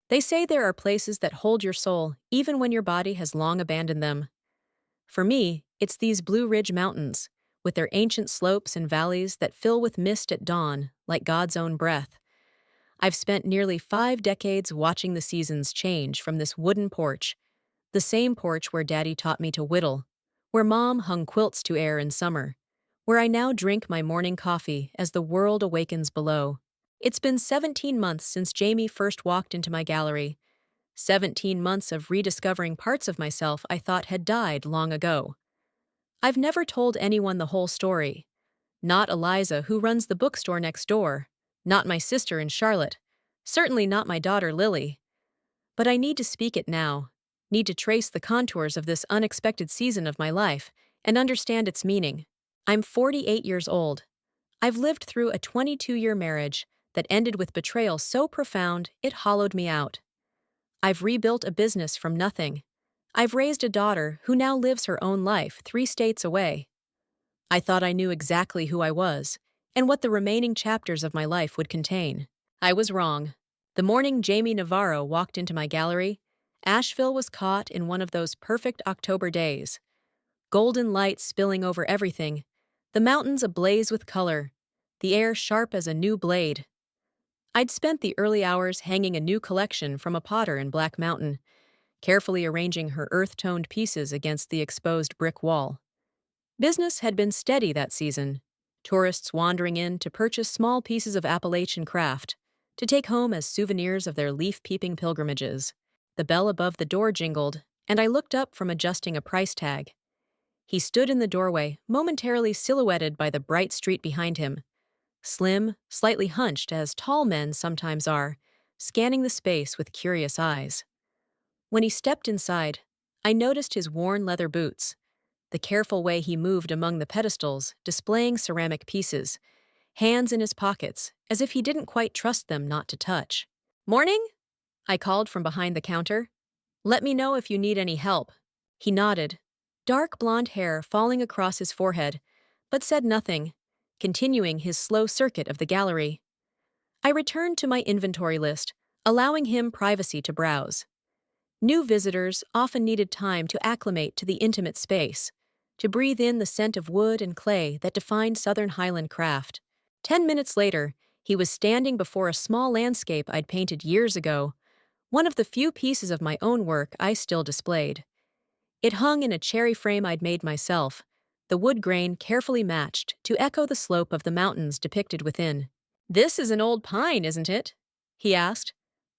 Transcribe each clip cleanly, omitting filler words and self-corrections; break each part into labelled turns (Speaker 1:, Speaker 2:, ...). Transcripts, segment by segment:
Speaker 1: They say there are places that hold your soul even when your body has long abandoned them. For me, it's these Blue Ridge Mountains, with their ancient slopes and valleys that fill with mist at dawn, like God's own breath. I've spent nearly 5 decades watching the seasons change from this wooden porch, the same porch where Daddy taught me to whittle, where Mom hung quilts to air in summer, where I now drink my morning coffee as the world awakens below. It's been 17 months since Jamie first walked into my gallery, 17 months of rediscovering parts of myself I thought had died long ago. I've never told anyone the whole story. Not Eliza, who runs the bookstore next door. Not my sister in Charlotte. Certainly not my daughter Lily. But I need to speak it now. Need to trace the contours of this unexpected season of my life and understand its meaning. I'm 48 years old. I've lived through a 22-year marriage that ended with betrayal so profound it hollowed me out. I've rebuilt a business from nothing. I've raised a daughter who now lives her own life 3 states away. I thought I knew exactly who I was and what the remaining chapters of my life would contain. I was wrong. The morning Jamie Navarro walked into my gallery, Asheville was caught in one of those perfect October days. Golden light spilling over everything, the mountains ablaze with color, the air sharp as a new blade. I'd spent the early hours hanging a new collection from a potter in Black Mountain, carefully arranging her earth-toned pieces against the exposed brick wall. Business had been steady that season, tourists wandering in to purchase small pieces of Appalachian craft, to take home as souvenirs of their leaf-peeping pilgrimages. The bell above the door jingled, and I looked up from adjusting a price tag. He stood in the doorway, momentarily silhouetted by the bright street behind him, slim, slightly hunched as tall men sometimes are, scanning the space with curious eyes. When he stepped inside, I noticed his worn leather boots, the careful way he moved among the pedestals, displaying ceramic pieces, hands in his pockets, as if he didn't quite trust them not to touch. "Morning?" I called from behind the counter. "Let me know if you need any help." He nodded, dark blonde hair falling across his forehead, but said nothing, continuing his slow circuit of the gallery. I returned to my inventory list, allowing him privacy to browse. New visitors often needed time to acclimate to the intimate space, to breathe in the scent of wood and clay that defined Southern Highland craft. 10 minutes later, he was standing before a small landscape I'd painted years ago, one of the few pieces of my own work I still displayed. It hung in a cherry frame I'd made myself, the wood grain carefully matched to echo the slope of the mountains depicted within. "This is an old pine, isn't it?" he asked,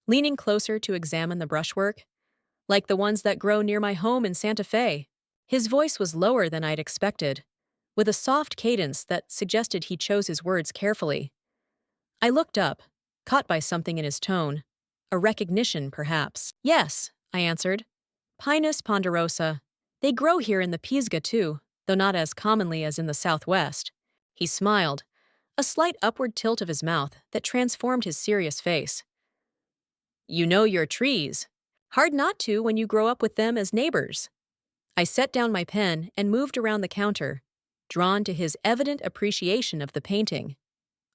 Speaker 1: leaning closer to examine the brushwork. "Like the ones that grow near my home in Santa Fe." His voice was lower than I'd expected, with a soft cadence that suggested he chose his words carefully. I looked up, caught by something in his tone. A recognition, perhaps. "Yes," I answered. "Pinus ponderosa. They grow here in the Pisgah, too, though not as commonly as in the Southwest." He smiled, a slight upward tilt of his mouth that transformed his serious face. "You know your trees. Hard not to when you grow up with them as neighbors." I set down my pen and moved around the counter, drawn to his evident appreciation of the painting.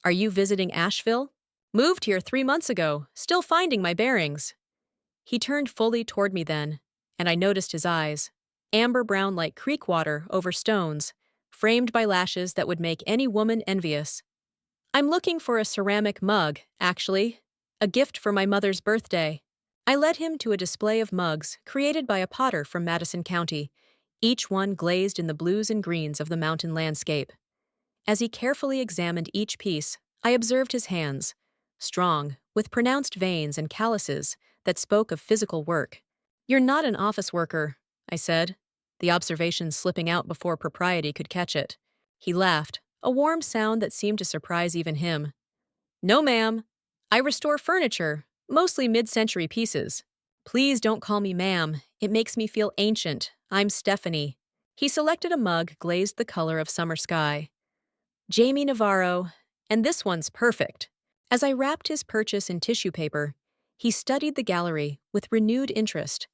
Speaker 1: "Are you visiting Asheville?" "Moved here 3 months ago, still finding my bearings." He turned fully toward me then, and I noticed his eyes, amber-brown like creek water over stones, framed by lashes that would make any woman envious. "I'm looking for a ceramic mug, actually, a gift for my mother's birthday." I led him to a display of mugs created by a potter from Madison County, each one glazed in the blues and greens of the mountain landscape. As he carefully examined each piece, I observed his hands, strong, with pronounced veins and calluses that spoke of physical work. "You're not an office worker," I said, the observation slipping out before propriety could catch it. He laughed, a warm sound that seemed to surprise even him. "No, ma'am. I restore furniture, mostly mid-century pieces." "Please don't call me ma'am. It makes me feel ancient. I'm Stephanie." He selected a mug glazed the color of summer sky. "Jamie Navarro, and this one's perfect." As I wrapped his purchase in tissue paper, he studied the gallery with renewed interest.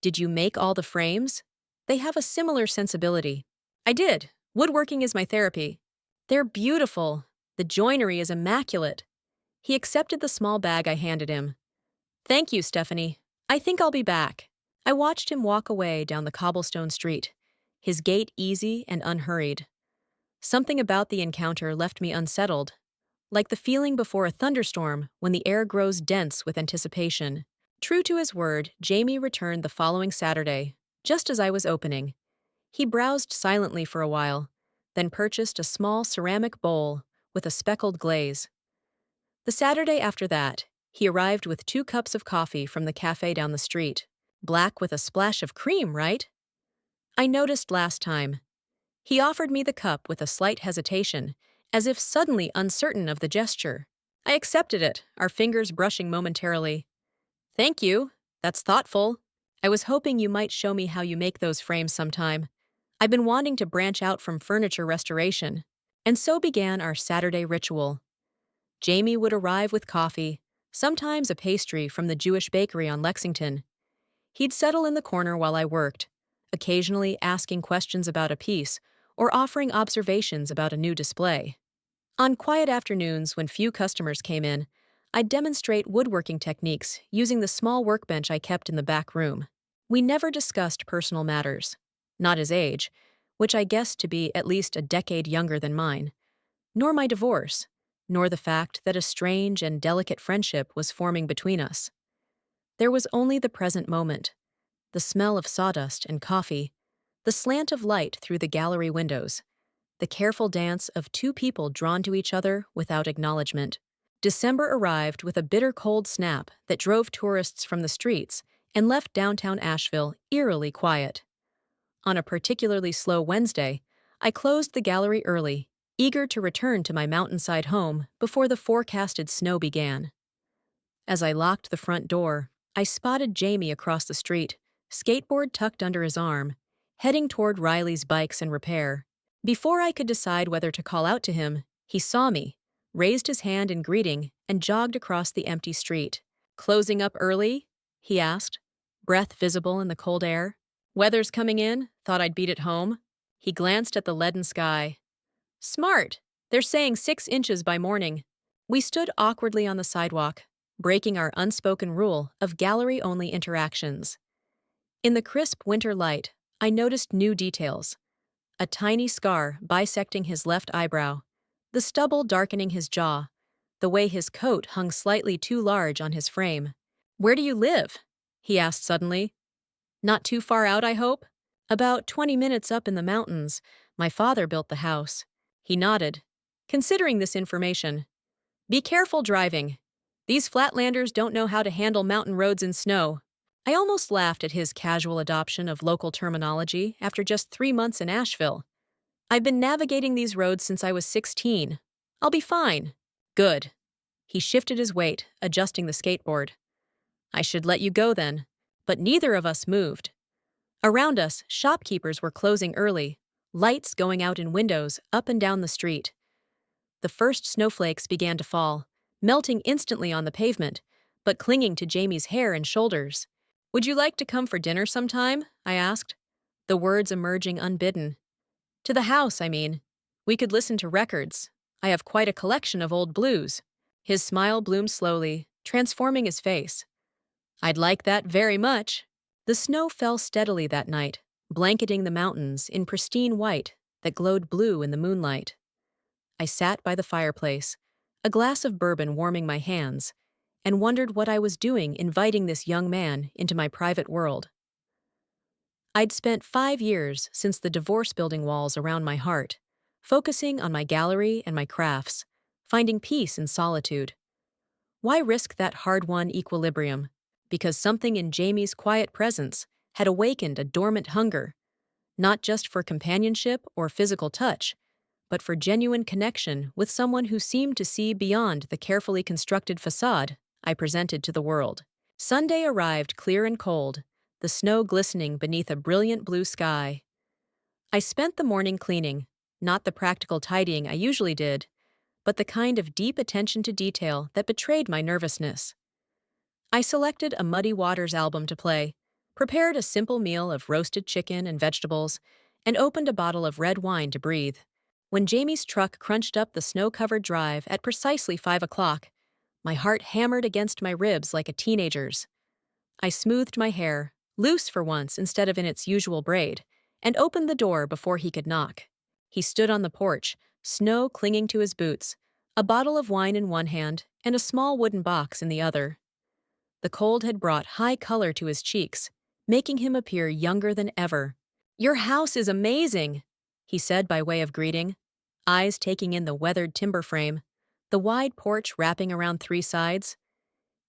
Speaker 1: "Did you make all the frames? They have a similar sensibility." "I did. Woodworking is my therapy." "They're beautiful. The joinery is immaculate." He accepted the small bag I handed him. Thank you, Stephanie. I think I'll be back. I watched him walk away down the cobblestone street, his gait easy and unhurried. Something about the encounter left me unsettled, like the feeling before a thunderstorm when the air grows dense with anticipation. True to his word, Jamie returned the following Saturday, just as I was opening. He browsed silently for a while, then purchased a small ceramic bowl with a speckled glaze. The Saturday after that, he arrived with 2 cups of coffee from the cafe down the street. Black with a splash of cream, right? I noticed last time. He offered me the cup with a slight hesitation, as if suddenly uncertain of the gesture. I accepted it, our fingers brushing momentarily. Thank you. That's thoughtful. I was hoping you might show me how you make those frames sometime. I've been wanting to branch out from furniture restoration. And so began our Saturday ritual. Jamie would arrive with coffee, sometimes a pastry from the Jewish bakery on Lexington. He'd settle in the corner while I worked, occasionally asking questions about a piece or offering observations about a new display. On quiet afternoons when few customers came in, I'd demonstrate woodworking techniques using the small workbench I kept in the back room. We never discussed personal matters, not his age, which I guessed to be at least a decade younger than mine, nor my divorce, nor the fact that a strange and delicate friendship was forming between us. There was only the present moment, the smell of sawdust and coffee, the slant of light through the gallery windows, the careful dance of 2 people drawn to each other without acknowledgement. December arrived with a bitter cold snap that drove tourists from the streets and left downtown Asheville eerily quiet. On a particularly slow Wednesday, I closed the gallery early, eager to return to my mountainside home before the forecasted snow began. As I locked the front door, I spotted Jamie across the street, skateboard tucked under his arm, heading toward Riley's Bikes and Repair. Before I could decide whether to call out to him, he saw me, raised his hand in greeting, and jogged across the empty street. "Closing up early?" he asked, breath visible in the cold air. "Weather's coming in, thought I'd beat it home." He glanced at the leaden sky. "Smart. They're saying 6 inches by morning." We stood awkwardly on the sidewalk, breaking our unspoken rule of gallery-only interactions. In the crisp winter light, I noticed new details. A tiny scar bisecting his left eyebrow, the stubble darkening his jaw, the way his coat hung slightly too large on his frame. "Where do you live?" he asked suddenly. "Not too far out, I hope?" "About 20 minutes up in the mountains. My father built the house." He nodded, considering this information. "Be careful driving. These flatlanders don't know how to handle mountain roads in snow." I almost laughed at his casual adoption of local terminology after just 3 months in Asheville. "I've been navigating these roads since I was 16. I'll be fine." "Good." He shifted his weight, adjusting the skateboard. "I should let you go then." But neither of us moved. Around us, shopkeepers were closing early, lights going out in windows up and down the street. The first snowflakes began to fall, melting instantly on the pavement, but clinging to Jamie's hair and shoulders. "Would you like to come for dinner sometime?" I asked, the words emerging unbidden. "To the house, I mean. We could listen to records. I have quite a collection of old blues." His smile bloomed slowly, transforming his face. "I'd like that very much." The snow fell steadily that night, blanketing the mountains in pristine white that glowed blue in the moonlight. I sat by the fireplace, a glass of bourbon warming my hands, and wondered what I was doing inviting this young man into my private world. I'd spent 5 years since the divorce building walls around my heart, focusing on my gallery and my crafts, finding peace in solitude. Why risk that hard-won equilibrium? Because something in Jamie's quiet presence had awakened a dormant hunger, not just for companionship or physical touch, but for genuine connection with someone who seemed to see beyond the carefully constructed facade I presented to the world. Sunday arrived clear and cold, the snow glistening beneath a brilliant blue sky. I spent the morning cleaning, not the practical tidying I usually did, but the kind of deep attention to detail that betrayed my nervousness. I selected a Muddy Waters album to play, prepared a simple meal of roasted chicken and vegetables, and opened a bottle of red wine to breathe. When Jamie's truck crunched up the snow-covered drive at precisely 5 o'clock, My heart hammered against my ribs like a teenager's. I smoothed my hair, loose for once instead of in its usual braid, and opened the door before he could knock. He stood on the porch, snow clinging to his boots, a bottle of wine in one hand and a small wooden box in the other. The cold had brought high color to his cheeks, making him appear younger than ever. "Your house is amazing," he said by way of greeting, eyes taking in the weathered timber frame, the wide porch wrapping around three sides.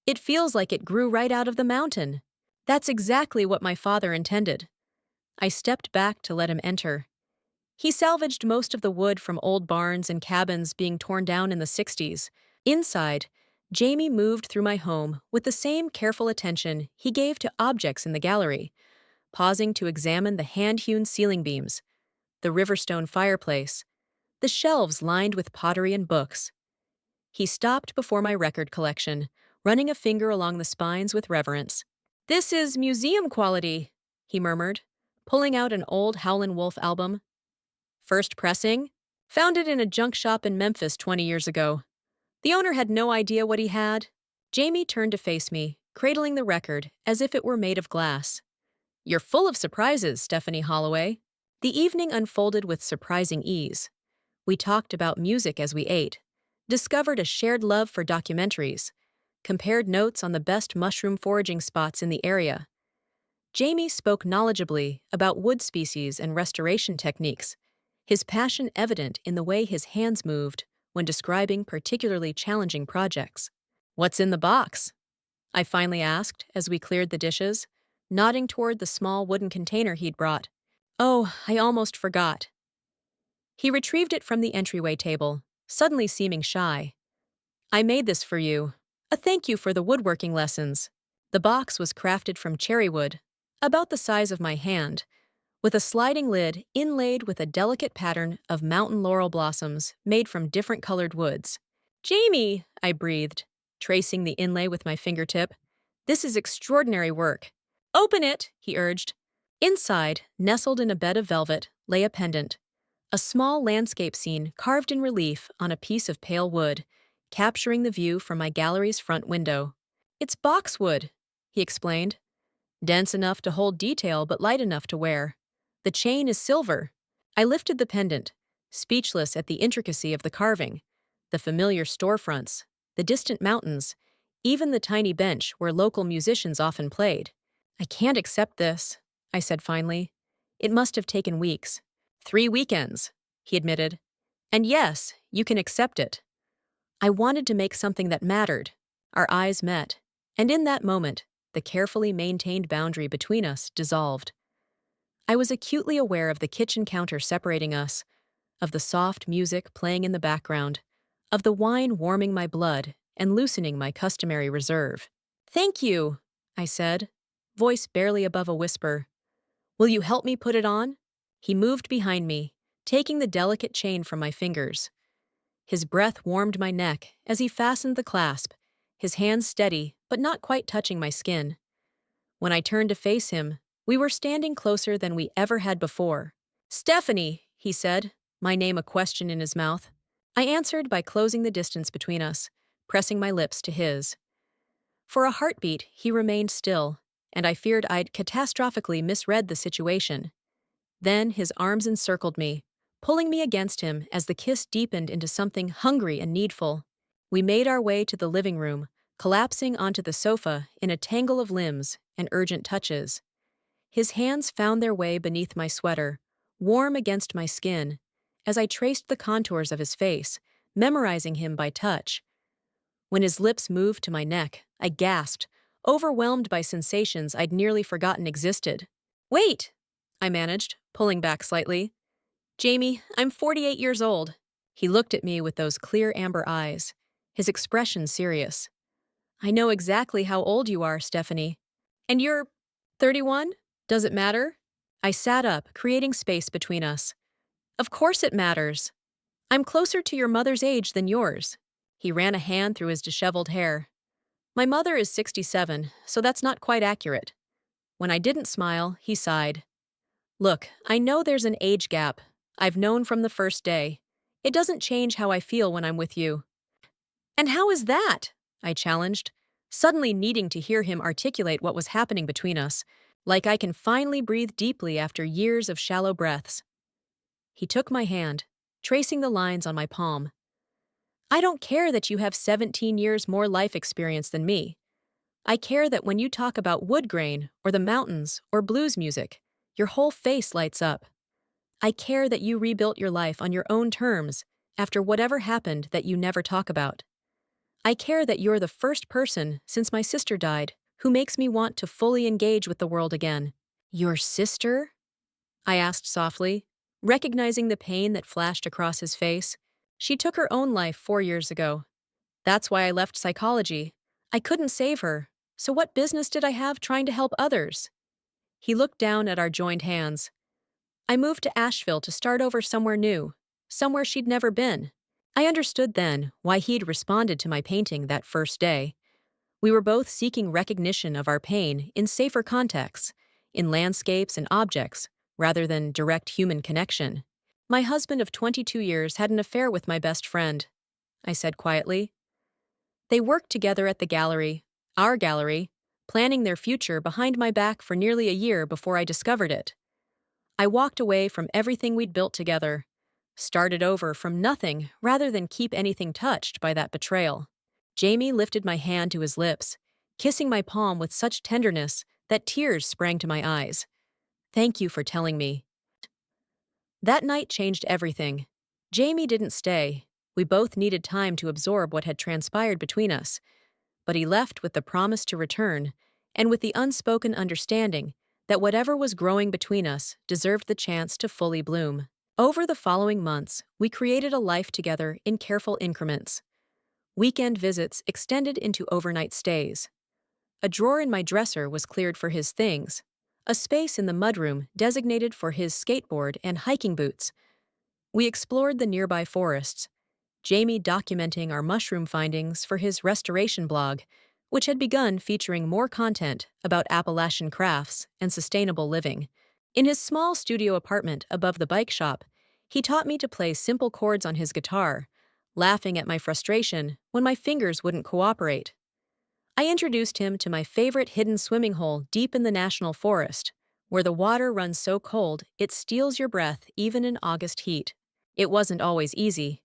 Speaker 1: "It feels like it grew right out of the mountain." That's exactly what my father intended. I stepped back to let him enter. He salvaged most of the wood from old barns and cabins being torn down in the 60s. Inside, Jamie moved through my home with the same careful attention he gave to objects in the gallery, pausing to examine the hand-hewn ceiling beams, the Riverstone fireplace, the shelves lined with pottery and books. He stopped before my record collection, running a finger along the spines with reverence. "This is museum quality," he murmured, pulling out an old Howlin' Wolf album. "First pressing? Found it in a junk shop in Memphis 20 years ago. The owner had no idea what he had." Jamie turned to face me, cradling the record as if it were made of glass. "You're full of surprises, Stephanie Holloway." The evening unfolded with surprising ease. We talked about music as we ate, discovered a shared love for documentaries, compared notes on the best mushroom foraging spots in the area. Jamie spoke knowledgeably about wood species and restoration techniques, his passion evident in the way his hands moved when describing particularly challenging projects. "What's in the box?" I finally asked as we cleared the dishes, nodding toward the small wooden container he'd brought. "Oh, I almost forgot." He retrieved it from the entryway table, suddenly seeming shy. "I made this for you. A thank you for the woodworking lessons." The box was crafted from cherry wood, about the size of my hand, with a sliding lid inlaid with a delicate pattern of mountain laurel blossoms made from different colored woods. "Jamie," I breathed, tracing the inlay with my fingertip, "this is extraordinary work." "Open it," he urged. Inside, nestled in a bed of velvet, lay a pendant, a small landscape scene carved in relief on a piece of pale wood, capturing the view from my gallery's front window. "It's boxwood," he explained. "Dense enough to hold detail but light enough to wear. The chain is silver." I lifted the pendant, speechless at the intricacy of the carving, the familiar storefronts, the distant mountains, even the tiny bench where local musicians often played. "I can't accept this," I said finally. "It must have taken weeks." 3 weekends, he admitted. "And yes, you can accept it." I wanted to make something that mattered. Our eyes met, and in that moment, the carefully maintained boundary between us dissolved. I was acutely aware of the kitchen counter separating us, of the soft music playing in the background, of the wine warming my blood and loosening my customary reserve. "Thank you," I said, voice barely above a whisper. "Will you help me put it on?" He moved behind me, taking the delicate chain from my fingers. His breath warmed my neck as he fastened the clasp, his hands steady but not quite touching my skin. When I turned to face him, we were standing closer than we ever had before. "Stephanie," he said, my name a question in his mouth. I answered by closing the distance between us, pressing my lips to his. For a heartbeat, he remained still, and I feared I'd catastrophically misread the situation. Then his arms encircled me, pulling me against him as the kiss deepened into something hungry and needful. We made our way to the living room, collapsing onto the sofa in a tangle of limbs and urgent touches. His hands found their way beneath my sweater, warm against my skin, as I traced the contours of his face, memorizing him by touch. When his lips moved to my neck, I gasped, overwhelmed by sensations I'd nearly forgotten existed. "Wait," I managed, pulling back slightly. "Jamie, I'm 48 years old." He looked at me with those clear amber eyes, his expression serious. "I know exactly how old you are, Stephanie." "And you're 31? Does it matter?" I sat up, creating space between us. "Of course it matters. I'm closer to your mother's age than yours." He ran a hand through his disheveled hair. "My mother is 67, so that's not quite accurate." When I didn't smile, he sighed. "Look, I know there's an age gap. I've known from the first day. It doesn't change how I feel when I'm with you." "And how is that?" I challenged, suddenly needing to hear him articulate what was happening between us, like I can finally breathe deeply after years of shallow breaths. He took my hand, tracing the lines on my palm. I don't care that you have 17 years more life experience than me. I care that when you talk about wood grain, or the mountains, or blues music, your whole face lights up. I care that you rebuilt your life on your own terms, after whatever happened that you never talk about. I care that you're the first person, since my sister died, who makes me want to fully engage with the world again. Your sister? I asked softly, recognizing the pain that flashed across his face. She took her own life 4 years ago. That's why I left psychology. I couldn't save her, so what business did I have trying to help others? He looked down at our joined hands. I moved to Asheville to start over somewhere new, somewhere she'd never been. I understood then why he'd responded to my painting that first day. We were both seeking recognition of our pain in safer contexts, in landscapes and objects, rather than direct human connection. My husband of 22 years had an affair with my best friend, I said quietly. They worked together at the gallery, our gallery, planning their future behind my back for nearly a year before I discovered it. I walked away from everything we'd built together, started over from nothing rather than keep anything touched by that betrayal. Jamie lifted my hand to his lips, kissing my palm with such tenderness that tears sprang to my eyes. Thank you for telling me. That night changed everything. Jamie didn't stay. We both needed time to absorb what had transpired between us. But he left with the promise to return, and with the unspoken understanding that whatever was growing between us deserved the chance to fully bloom. Over the following months, we created a life together in careful increments. Weekend visits extended into overnight stays. A drawer in my dresser was cleared for his things, a space in the mudroom designated for his skateboard and hiking boots. We explored the nearby forests, Jamie documenting our mushroom findings for his restoration blog, which had begun featuring more content about Appalachian crafts and sustainable living. In his small studio apartment above the bike shop, he taught me to play simple chords on his guitar, laughing at my frustration when my fingers wouldn't cooperate. I introduced him to my favorite hidden swimming hole deep in the national forest, where the water runs so cold it steals your breath even in August heat. It wasn't always easy.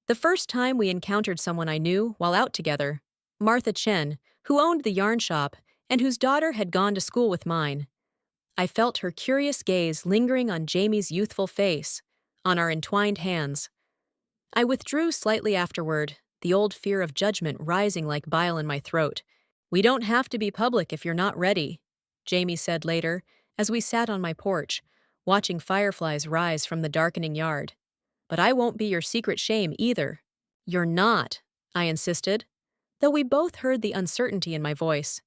Speaker 1: The first time we encountered someone I knew while out together, Martha Chen, who owned the yarn shop and whose daughter had gone to school with mine. I felt her curious gaze lingering on Jamie's youthful face, on our entwined hands. I withdrew slightly afterward, the old fear of judgment rising like bile in my throat. We don't have to be public if you're not ready, Jamie said later, as we sat on my porch, watching fireflies rise from the darkening yard. But I won't be your secret shame either. You're not, I insisted, though we both heard the uncertainty in my voice.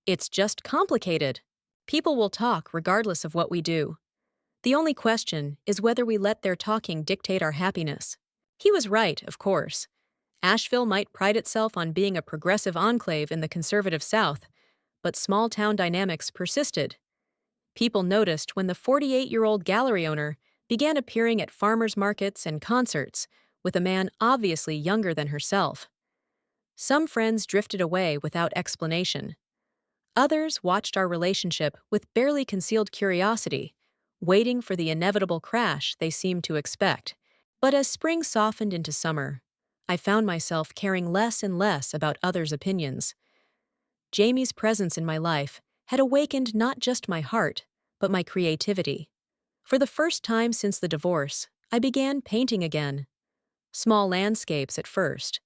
Speaker 1: It's just complicated. People will talk regardless of what we do. The only question is whether we let their talking dictate our happiness. He was right, of course. Asheville might pride itself on being a progressive enclave in the conservative South, but small-town dynamics persisted. People noticed when the 48-year-old gallery owner began appearing at farmers markets and concerts with a man obviously younger than herself. Some friends drifted away without explanation. Others watched our relationship with barely concealed curiosity, waiting for the inevitable crash they seemed to expect. But as spring softened into summer, I found myself caring less and less about others' opinions. Jamie's presence in my life had awakened not just my heart, but my creativity. For the first time since the divorce, I began painting again. Small landscapes at first,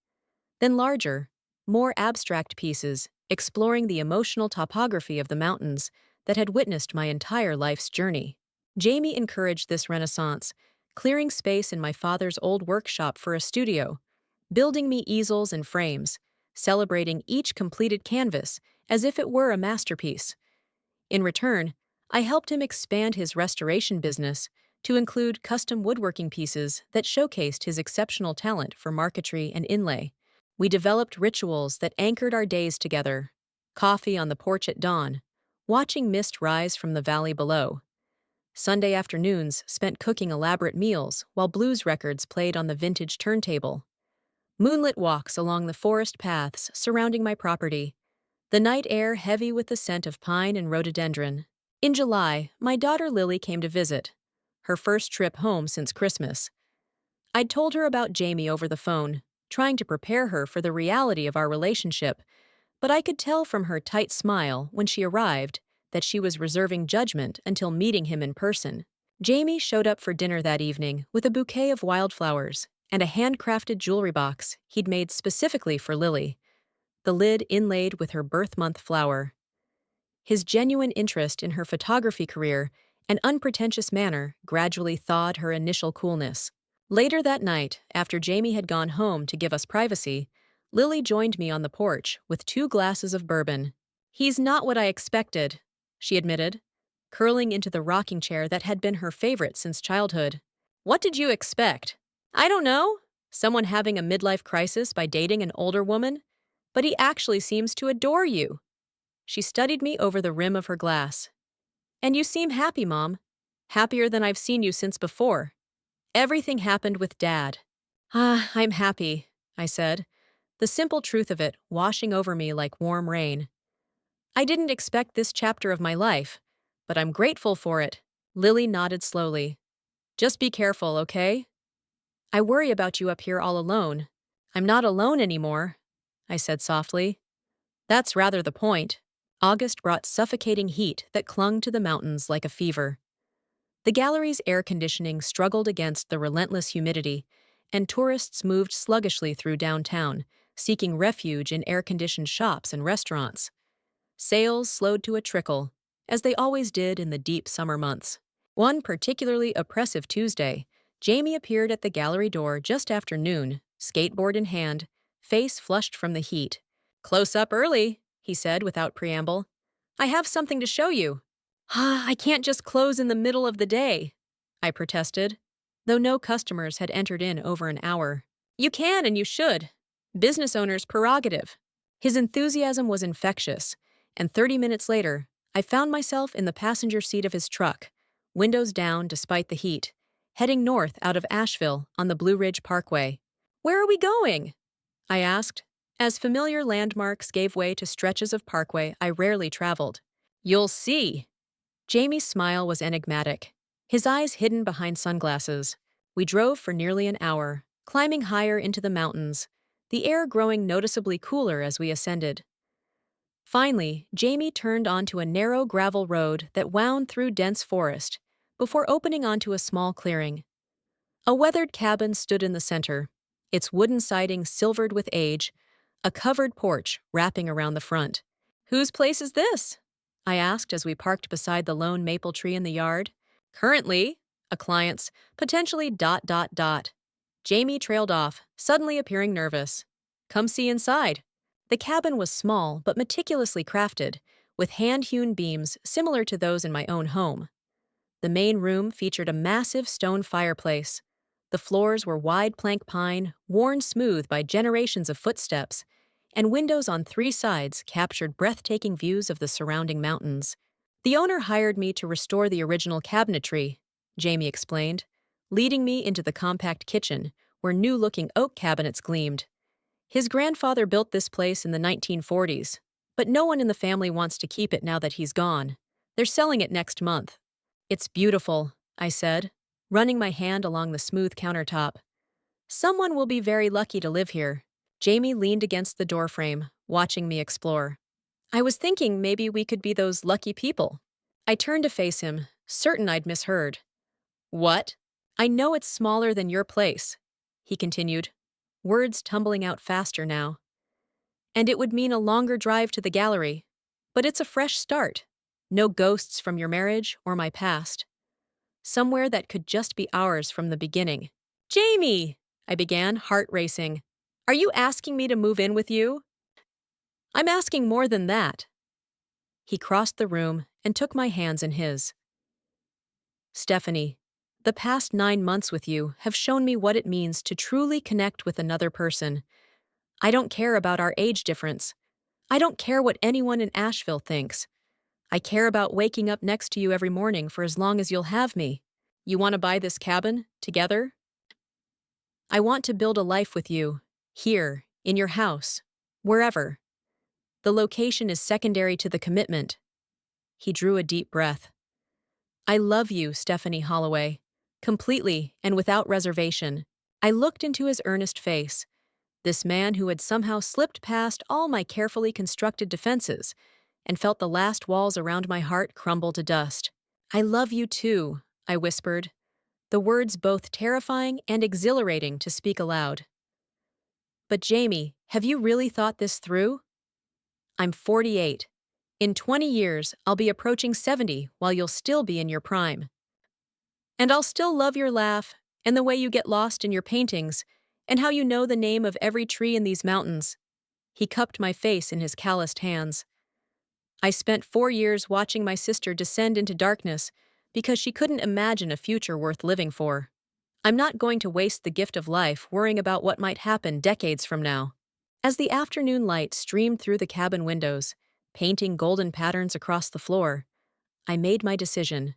Speaker 1: then larger, more abstract pieces exploring the emotional topography of the mountains that had witnessed my entire life's journey. Jamie encouraged this renaissance, clearing space in my father's old workshop for a studio, building me easels and frames, celebrating each completed canvas as if it were a masterpiece. In return, I helped him expand his restoration business to include custom woodworking pieces that showcased his exceptional talent for marquetry and inlay. We developed rituals that anchored our days together. Coffee on the porch at dawn, watching mist rise from the valley below. Sunday afternoons spent cooking elaborate meals while blues records played on the vintage turntable. Moonlit walks along the forest paths surrounding my property, the night air heavy with the scent of pine and rhododendron. In July, my daughter Lily came to visit, her first trip home since Christmas. I'd told her about Jamie over the phone, trying to prepare her for the reality of our relationship, but I could tell from her tight smile when she arrived that she was reserving judgment until meeting him in person. Jamie showed up for dinner that evening with a bouquet of wildflowers and a handcrafted jewelry box he'd made specifically for Lily, the lid inlaid with her birth month flower. His genuine interest in her photography career and unpretentious manner gradually thawed her initial coolness. Later that night, after Jamie had gone home to give us privacy, Lily joined me on the porch with 2 glasses of bourbon. "He's not what I expected," she admitted, curling into the rocking chair that had been her favorite since childhood. "What did you expect? I don't know. Someone having a midlife crisis by dating an older woman? But he actually seems to adore you." She studied me over the rim of her glass. "And you seem happy, Mom. Happier than I've seen you since before. Everything happened with Dad." "Ah, I'm happy," I said, the simple truth of it washing over me like warm rain. "I didn't expect this chapter of my life, but I'm grateful for it." Lily nodded slowly. "Just be careful, okay? I worry about you up here all alone." "I'm not alone anymore," I said softly. "That's rather the point." August brought suffocating heat that clung to the mountains like a fever. The gallery's air conditioning struggled against the relentless humidity, and tourists moved sluggishly through downtown, seeking refuge in air-conditioned shops and restaurants. Sales slowed to a trickle, as they always did in the deep summer months. One particularly oppressive Tuesday, Jamie appeared at the gallery door just after noon, skateboard in hand, face flushed from the heat. "Close up early," he said without preamble. "I have something to show you." "Ah, I can't just close in the middle of the day," I protested, though no customers had entered in over an hour. "You can and you should. Business owner's prerogative." His enthusiasm was infectious, and 30 minutes later, I found myself in the passenger seat of his truck, windows down despite the heat, heading north out of Asheville on the Blue Ridge Parkway. "Where are we going?" I asked, as familiar landmarks gave way to stretches of parkway I rarely traveled. "You'll see." Jamie's smile was enigmatic, his eyes hidden behind sunglasses. We drove for nearly an hour, climbing higher into the mountains, the air growing noticeably cooler as we ascended. Finally, Jamie turned onto a narrow gravel road that wound through dense forest, before opening onto a small clearing. A weathered cabin stood in the center, its wooden siding silvered with age, a covered porch wrapping around the front. "Whose place is this?" I asked as we parked beside the lone maple tree in the yard. "Currently, a client's, potentially ... Jamie trailed off, suddenly appearing nervous. "Come see inside." The cabin was small but meticulously crafted, with hand-hewn beams similar to those in my own home. The main room featured a massive stone fireplace. The floors were wide plank pine, worn smooth by generations of footsteps, and windows on 3 sides captured breathtaking views of the surrounding mountains. "The owner hired me to restore the original cabinetry," Jamie explained, leading me into the compact kitchen, where new-looking oak cabinets gleamed. "His grandfather built this place in the 1940s, but no one in the family wants to keep it now that he's gone. They're selling it next month." "It's beautiful," I said, running my hand along the smooth countertop. "Someone will be very lucky to live here." Jamie leaned against the doorframe, watching me explore. "I was thinking maybe we could be those lucky people." I turned to face him, certain I'd misheard. "What?" "I know it's smaller than your place," he continued, words tumbling out faster now. "And it would mean a longer drive to the gallery. But it's a fresh start. No ghosts from your marriage or my past. Somewhere that could just be ours from the beginning." "Jamie!" I began, heart racing. "Are you asking me to move in with you?" "I'm asking more than that." He crossed the room and took my hands in his. "Stephanie, the past 9 months with you have shown me what it means to truly connect with another person. I don't care about our age difference. I don't care what anyone in Asheville thinks. I care about waking up next to you every morning for as long as you'll have me. You want to buy this cabin, together?" "I want to build a life with you," Here, in your house, wherever. The location is secondary to the commitment. He drew a deep breath. I love you, Stephanie Holloway. Completely and without reservation. I looked into his earnest face, this man who had somehow slipped past all my carefully constructed defenses, and felt the last walls around my heart crumble to dust. I love you too, I whispered, the words both terrifying and exhilarating to speak aloud. But Jamie, have you really thought this through? I'm 48. In 20 years, I'll be approaching 70 while you'll still be in your prime. And I'll still love your laugh, and the way you get lost in your paintings, and how you know the name of every tree in these mountains. He cupped my face in his calloused hands. I spent 4 years watching my sister descend into darkness because she couldn't imagine a future worth living for. I'm not going to waste the gift of life worrying about what might happen decades from now. As the afternoon light streamed through the cabin windows, painting golden patterns across the floor, I made my decision.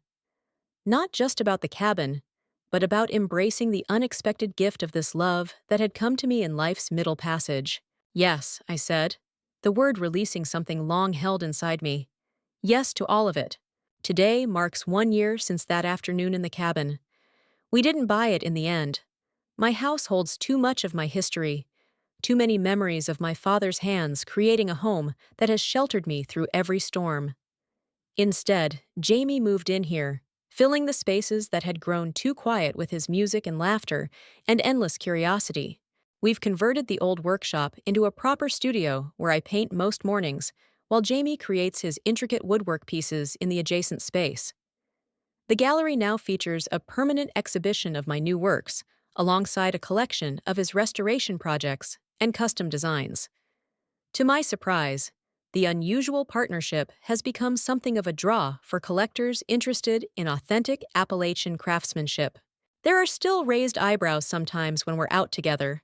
Speaker 1: Not just about the cabin, but about embracing the unexpected gift of this love that had come to me in life's middle passage. Yes, I said, the word releasing something long held inside me. Yes to all of it. Today marks 1 year since that afternoon in the cabin. We didn't buy it in the end. My house holds too much of my history, too many memories of my father's hands creating a home that has sheltered me through every storm. Instead, Jamie moved in here, filling the spaces that had grown too quiet with his music and laughter and endless curiosity. We've converted the old workshop into a proper studio where I paint most mornings, while Jamie creates his intricate woodwork pieces in the adjacent space. The gallery now features a permanent exhibition of my new works, alongside a collection of his restoration projects and custom designs. To my surprise, the unusual partnership has become something of a draw for collectors interested in authentic Appalachian craftsmanship. There are still raised eyebrows sometimes when we're out together.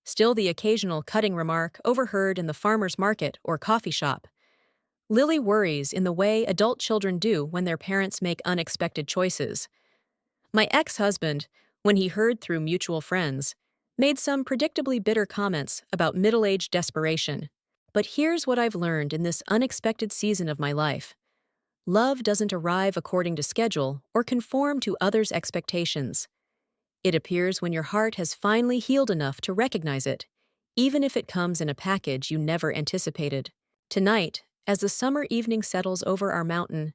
Speaker 1: Still the occasional cutting remark overheard in the farmer's market or coffee shop. Lily worries in the way adult children do when their parents make unexpected choices. My ex-husband, when he heard through mutual friends, made some predictably bitter comments about middle-aged desperation. But here's what I've learned in this unexpected season of my life. Love doesn't arrive according to schedule or conform to others' expectations. It appears when your heart has finally healed enough to recognize it, even if it comes in a package you never anticipated. Tonight, as the summer evening settles over our mountain,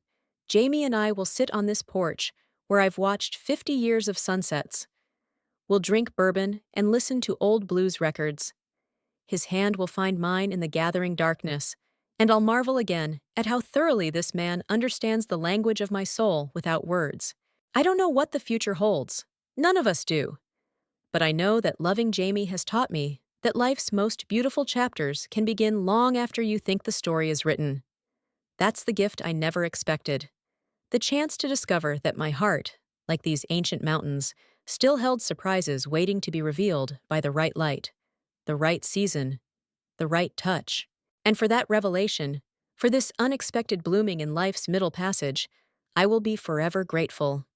Speaker 1: Jamie and I will sit on this porch where I've watched 50 years of sunsets. We'll drink bourbon and listen to old blues records. His hand will find mine in the gathering darkness, and I'll marvel again at how thoroughly this man understands the language of my soul without words. I don't know what the future holds. None of us do. But I know that loving Jamie has taught me that life's most beautiful chapters can begin long after you think the story is written. That's the gift I never expected. The chance to discover that my heart, like these ancient mountains, still held surprises waiting to be revealed by the right light, the right season, the right touch. And for that revelation, for this unexpected blooming in life's middle passage, I will be forever grateful.